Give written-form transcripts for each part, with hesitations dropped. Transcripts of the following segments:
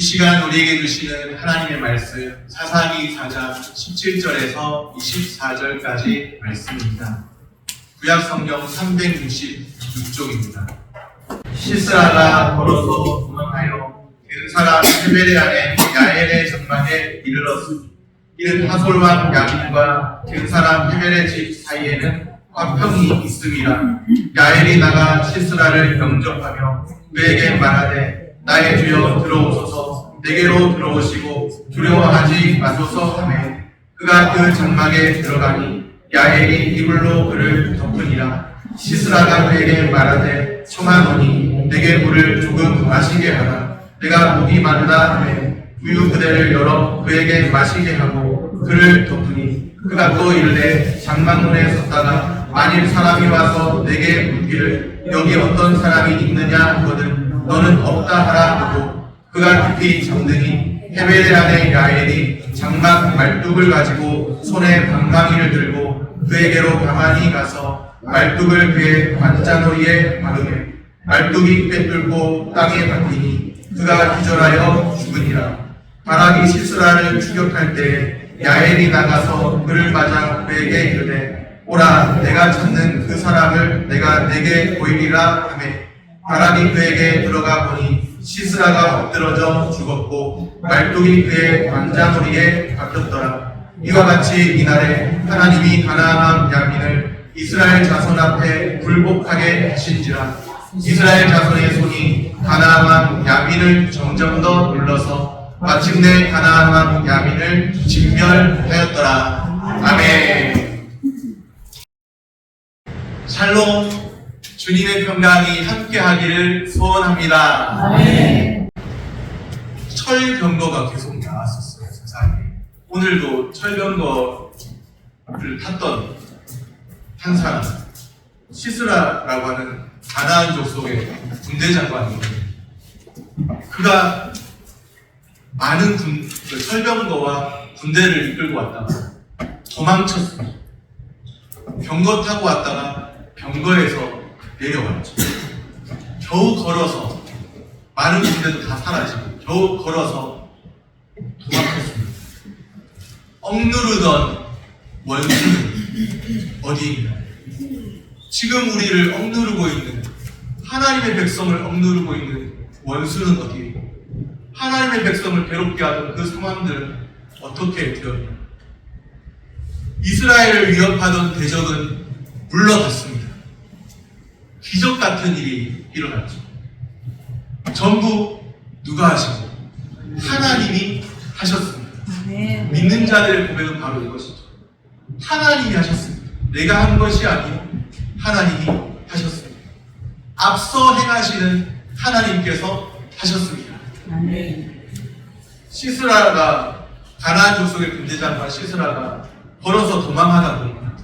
시간 우리에게 주시는 하나님의 말씀 사사기 4장 17절에서 24절까지 말씀입니다. 구약 성경 366쪽입니다. 시스라가 걸어서 도망하여 그 사람 헤베레안의 야엘의 장막에 이르렀으니 이는 하솔 왕 야빈과 그 사람 헤벨의 집 사이에는 화평이 있음이라. 야엘이 나가 시스라를 영접하며 그에게 말하되 나의 주여 들어오소서 내게로 들어오시고 두려워하지 마소서 하매 그가 그 장막에 들어가니 야엘이 이불로 그를 덮으니라. 시스라가 그에게 말하되 청하노니 내게 물을 조금 마시게 하라. 내가 목이 마르다 하매 우유 그대를 열어 그에게 마시게 하고 그를 덮으니 그가 또 이르되 장막문에 섰다가 만일 사람이 와서 내게 묻기를 여기 어떤 사람이 있느냐 하거든 너는 없다 하라 하고 그가 깊이 잠드니 헤베레안의 야엘이 장막 말뚝을 가지고 손에 방망이를 들고 그에게로 가만히 가서 말뚝을 그의 관자놀이에 박으매 말뚝이 꿰뚫고 땅에 박히니 그가 기절하여 죽으니라. 바락이 시스라를 추격할 때 야엘이 나가서 그를 맞아 그에게 이르되 오라 내가 찾는 그 사람을 내가 내게 보이리라 하매 바락이 그에게 들어가 보니 시스라가 엎드러져 죽었고 말뚝이 그의 관자놀이에 박혔더라. 이와 같이 이날에 하나님이 가나안 왕 야빈을 이스라엘 자손 앞에 굴복하게 하신지라. 이스라엘 자손의 손이 가나안 왕 야빈을 점점 더 눌러서 마침내 가나안 왕 야빈을 진멸하였더라. 아멘. 샬롬. 주님의 평강이 함께하기를 소원합니다. 아멘. 철병거가 계속 나왔었어요, 세상에. 오늘도 철병거를 탔던 한 사람, 시스라라고 하는 가나안 족속의 군대 장관이에요. 그가 많은 철병거와 군대를 이끌고 왔다가 도망쳤습니다. 병거 타고 왔다가 병거에서 내려왔죠. 겨우 걸어서 많은 군대도 다 사라지고 겨우 걸어서 도망쳤습니다. 억누르던 원수는 어디인가? 지금 우리를 억누르고 있는 하나님의 백성을 억누르고 있는 원수는 어디인가? 하나님의 백성을 괴롭게 하던 그 상황들은 어떻게 되었나? 이스라엘을 위협하던 대적은 물러갔습니다. 기적 같은 일이 일어났죠. 전부 누가 하시고? 하나님이 하셨습니다. 믿는 자들의 고백은 바로 이것이죠. 하나님이 하셨습니다. 내가 한 것이 아니고 하나님이 하셨습니다. 앞서 행하시는 하나님께서 하셨습니다. 시스라가 가나안 족속의 군대장관 시스라가 걸어서 도망하다 보니까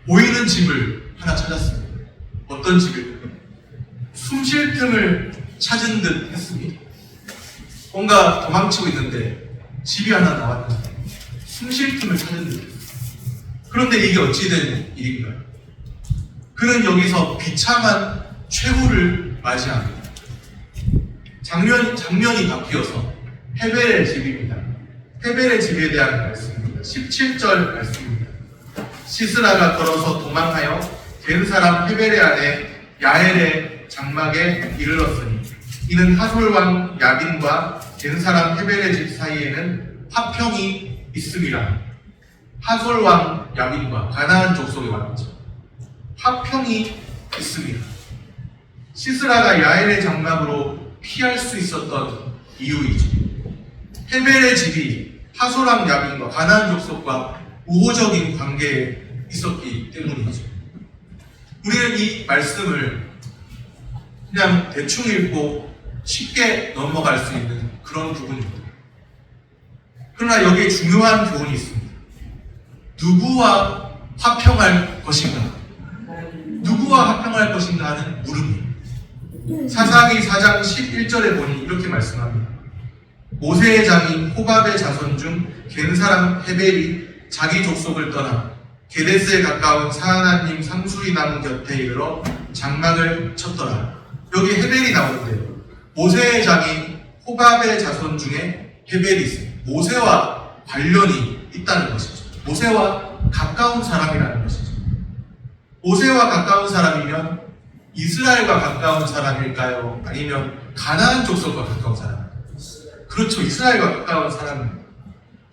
보이는 집을 하나 찾았습니다. 어떤 집일까요? 숨쉴 틈을 찾은 듯 했습니다. 뭔가 도망치고 있는데 집이 하나 나왔는데 숨쉴 틈을 찾은 듯 했습니다. 그런데 이게 어찌된 일인가요? 그는 여기서 비참한 최후를 맞이합니다. 장면이 바뀌어서 헤벨의 집입니다. 헤벨의 집에 대한 말씀입니다. 17절 말씀입니다. 시스라가 걸어서 도망하여 겐 사람 헤베레안의 야엘의 장막에 이르렀으니 이는 하솔 왕 야빈과 겐 사람 헤벨의 집 사이에는 화평이 있음이라. 하솔 왕 야빈과 가나안 족속의 왕이죠. 화평이 있습니다. 시스라가 야엘의 장막으로 피할 수 있었던 이유이죠. 헤벨의 집이 하솔 왕 야빈과 가나안 족속과 우호적인 관계에 있었기 때문이죠. 우리는 이 말씀을 그냥 대충 읽고 쉽게 넘어갈 수 있는 그런 부분입니다. 그러나 여기에 중요한 교훈이 있습니다. 누구와 화평할 것인가? 누구와 화평할 것인가 하는 물음입니다. 사사기 4장 11절에 보니 이렇게 말씀합니다. 모세의 장인 호밥의 자손 중 겐 사람 헤벨이 자기 족속을 떠나 게데스에 가까운 사하나님 상수리 나무 곁에 이르러 장막을 쳤더라. 여기 헤벨이 나오는데요. 모세의 장인 호밥의 자손 중에 헤벨이 있어요. 모세와 관련이 있다는 것이죠. 모세와 가까운 사람이라는 것이죠. 모세와 가까운 사람이면 이스라엘과 가까운 사람일까요? 아니면 가나안 족속과 가까운 사람일까요? 그렇죠. 이스라엘과 가까운 사람입니다.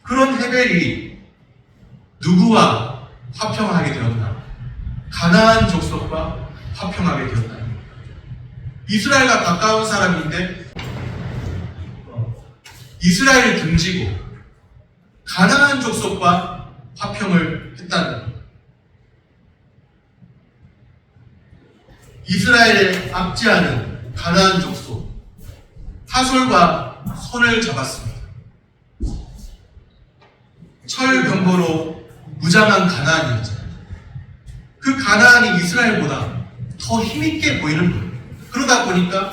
그런 헤벨이 누구와 화평하게 되었나? 가나안 족속과 화평하게 되었다. 이스라엘과 가까운 사람인데 이스라엘을 등지고 가나안 족속과 화평을 했다는 것. 이스라엘에 압제하는 가나안 족속 하솔과 손을 잡았습니다. 철병거로 무장한 가나안이었죠. 그 가나안이 이스라엘보다 더 힘있게 보이는 거예요. 그러다 보니까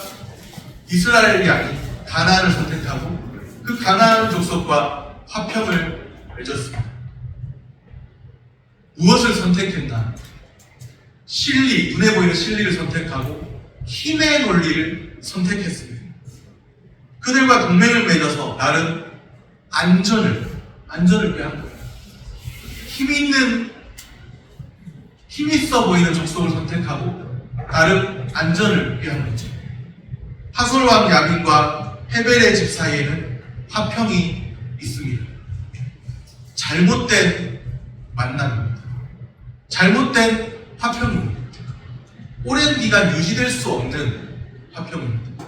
이스라엘이 아닌 가나안을 선택하고 그 가나안 족속과 화평을 맺었습니다. 무엇을 선택했나? 실리, 눈에 보이는 실리를 선택하고 힘의 논리를 선택했습니다. 그들과 동맹을 맺어서 나름 안전을 꾀한 거예요. 힘 있어 보이는 족속을 선택하고 나름 안전을 꾀한 거죠. 하솔 왕 야빈과 헤벨의 집 사이에는 화평이 있습니다. 잘못된 만남입니다. 잘못된 화평입니다. 오랜 기간 유지될 수 없는 화평입니다.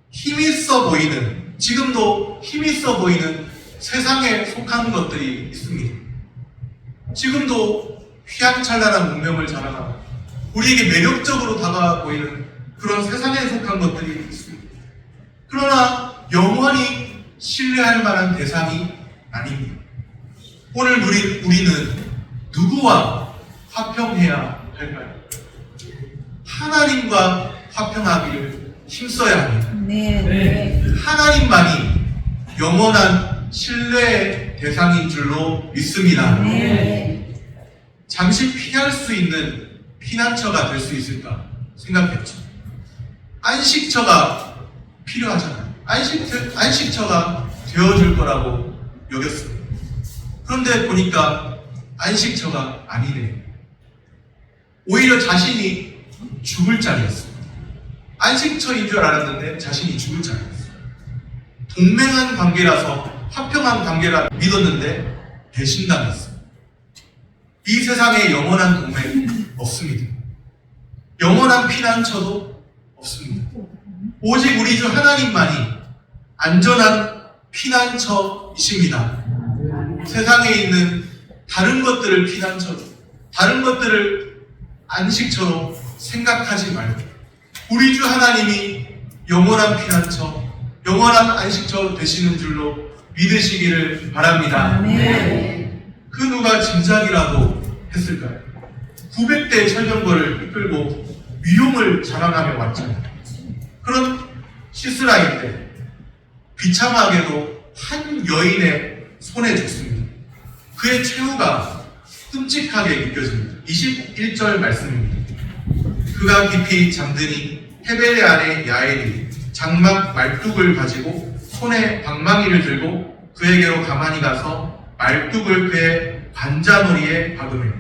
힘있어 보이는, 지금도 힘있어 보이는 세상에 속한 것들이 있습니다. 지금도 휘황찬란한 문명을 자랑하고 우리에게 매력적으로 다가와 보이는 그런 세상에 속한 것들이 있습니다. 그러나 영원히 신뢰할 만한 대상이 아닙니다. 오늘 우리는 누구와 화평해야 할까요? 하나님과 화평하기를 힘써야 합니다. 네. 하나님만이 영원한 신뢰의 대상인 줄로 믿습니다. 네. 잠시 피할 수 있는 피난처가 될 수 있을까 생각했죠. 안식처가 필요하잖아요. 안식처가 되어줄 거라고 여겼습니다. 그런데 보니까 안식처가 아니네요. 오히려 자신이 죽을 자리였습니다. 안식처인 줄 알았는데 자신이 죽을 자리였어요. 동맹한 관계라서 화평한 관계라 믿었는데 배신당했어요. 이 세상에 영원한 동맹 없습니다. 영원한 피난처도 없습니다. 오직 우리 주 하나님만이 안전한 피난처이십니다. 세상에 있는 다른 것들을 피난처로, 다른 것들을 안식처로 생각하지 말고 우리 주 하나님이 영원한 피난처, 영원한 안식처 되시는 줄로 믿으시기를 바랍니다. 그 누가 짐작이라도 했을까요? 900대의 철병거를 이끌고 위용을 자랑하며 왔잖아요. 그런 시스라인 때 비참하게도 한 여인의 손에 죽습니다. 그의 최후가 끔찍하게 느껴집니다. 21절 말씀입니다. 그가 깊이 잠드니 헤벨의 아내 야엘이 장막 말뚝을 가지고 손에 방망이를 들고 그에게로 가만히 가서 말뚝을 그의 관자놀이에 박으며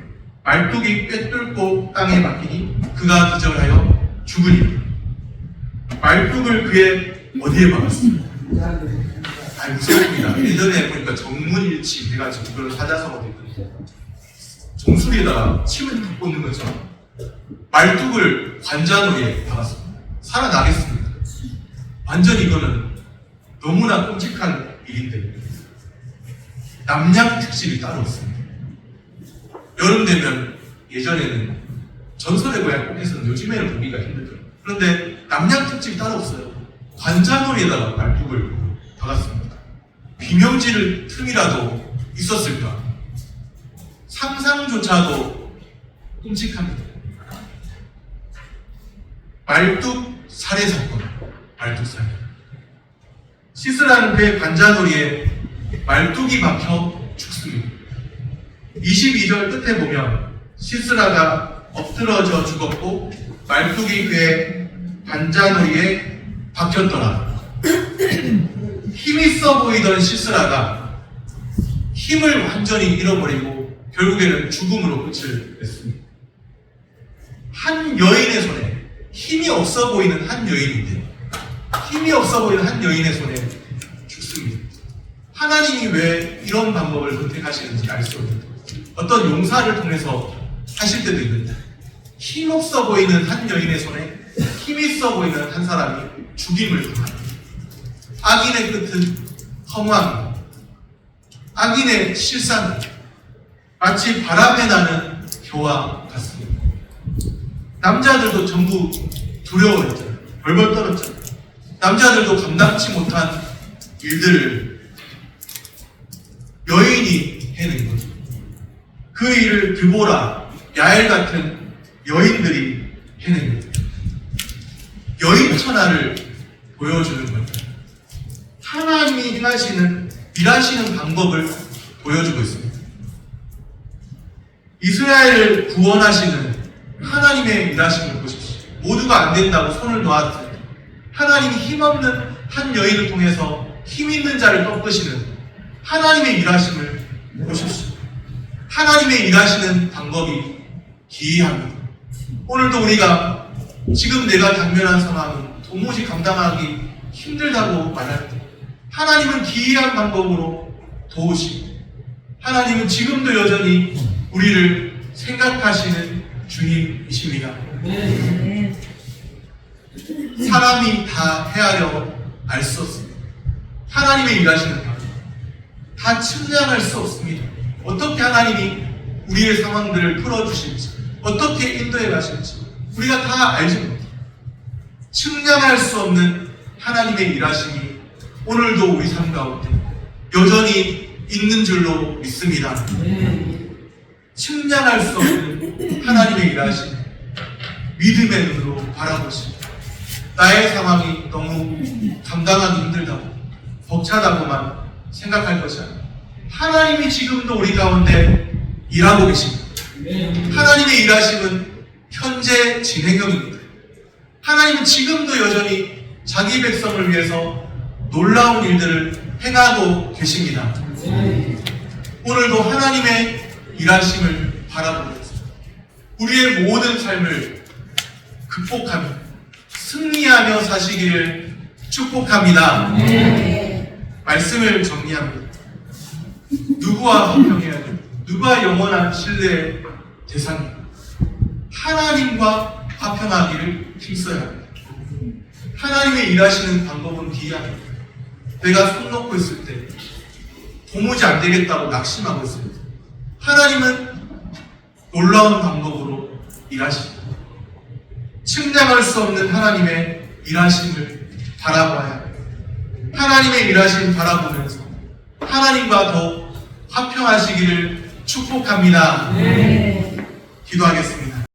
말뚝이 꿰뚫고 땅에 박히니 그가 기절하여 죽으니 말뚝을 그의 어디에 박았습니까? 무섭습니다. 예전에 보니까 정문일치 해가지고 그런 사자성어도 있거든요. 정수리에다가 침을 탁 꽂는 것처럼 말뚝을 관자놀이에 박았습니다. 살아나겠습니다. 완전 이거는 너무나 끔찍한 일인데 남양 특집이 따로 있습니다. 여름 되면 예전에는 전설의 고향 꼭 했었는데 요즘에는 보기가 힘들더라고요. 그런데 남양 특집이 따로 없어요. 관자놀이에다가 말뚝을 박았습니다. 비명질 틈이라도 있었을까? 상상조차도 끔찍합니다. 말뚝 살해 사건, 말뚝 살해. 시스라는 배 관자놀이에 말뚝이 박혀 죽습니다. 22절 끝에 보면 시스라가 엎드러져 죽었고 말뚝이 그의 관자놀이에 박혔더라. 있어 보이던 시스라가 힘을 완전히 잃어버리고 결국에는 죽음으로 끝을 냈습니다. 한 여인의 손에, 힘이 없어 보이는 한 여인인데, 힘이 없어 보이는 한 여인의 손에 죽습니다. 하나님이 왜 이런 방법을 선택하시는지 알 수 없는, 어떤 용사를 통해서 하실 때도 있는데, 힘 없어 보이는 한 여인의 손에 힘 있어 보이는 한 사람이 죽임을 당합니다. 악인의 끝은 허무함, 악인의 실상, 마치 바람에 나는 겨와 같습니다. 남자들도 전부 두려워했잖아요. 벌벌 떨었잖아요. 남자들도 감당치 못한 일들을 여인이 해낸 거죠. 그 일을 드보라, 야엘 같은 여인들이 해낸 거죠. 여인 천하를 보여주는 거죠. 하나님이 행하시는, 일하시는 방법을 보여주고 있습니다. 이스라엘을 구원하시는 하나님의 일하심을 보십시오. 모두가 안 된다고 손을 놓았을 때 하나님이 힘없는 한 여인을 통해서 힘 있는 자를 꺾으시는 하나님의 일하심을 보십시오. 하나님의 일하시는 방법이 기이합니다. 오늘도 우리가 지금 내가 당면한 상황은 도무지 감당하기 힘들다고 말할 때 하나님은 기이한 방법으로 도우시고, 하나님은 지금도 여전히 우리를 생각하시는 주님이십니다. 사람이 다 헤아려 알 수 없습니다. 하나님의 일하시는 방법 다 측량할 수 없습니다. 어떻게 하나님이 우리의 상황들을 풀어주실지, 어떻게 인도해 가실지 우리가 다 알지 못합니다. 측량할 수 없는 하나님의 일하심이 오늘도 우리 삶 가운데 여전히 있는 줄로 믿습니다. 측량할 수 없는 하나님의 일하심, 믿음의 눈으로 바라보십니다. 나의 상황이 너무 감당하기 힘들다고, 벅차다고만 생각할 것이 아니라 하나님이 지금도 우리 가운데 일하고 계십니다. 하나님의 일하심은 현재 진행형입니다. 하나님은 지금도 여전히 자기 백성을 위해서 놀라운 일들을 행하고 계십니다. 오늘도 하나님의 일하심을 바라보면서 우리의 모든 삶을 극복하며 승리하며 사시기를 축복합니다. 말씀을 정리합니다. 누구와 화평해야 돼? 누가 영원한 신뢰의 대상입니다. 하나님과 화평하기를 힘써야 합니다. 하나님의 일하시는 방법은 기이합니다. 내가 손 놓고 있을 때 도무지 안 되겠다고 낙심하고 있습니다. 하나님은 놀라운 방법으로 일하십니다. 측량할 수 없는 하나님의 일하심을 바라봐야 합니다. 하나님의 일하심 바라보면서 하나님과 더 화평하시기를 축복합니다. 기도하겠습니다.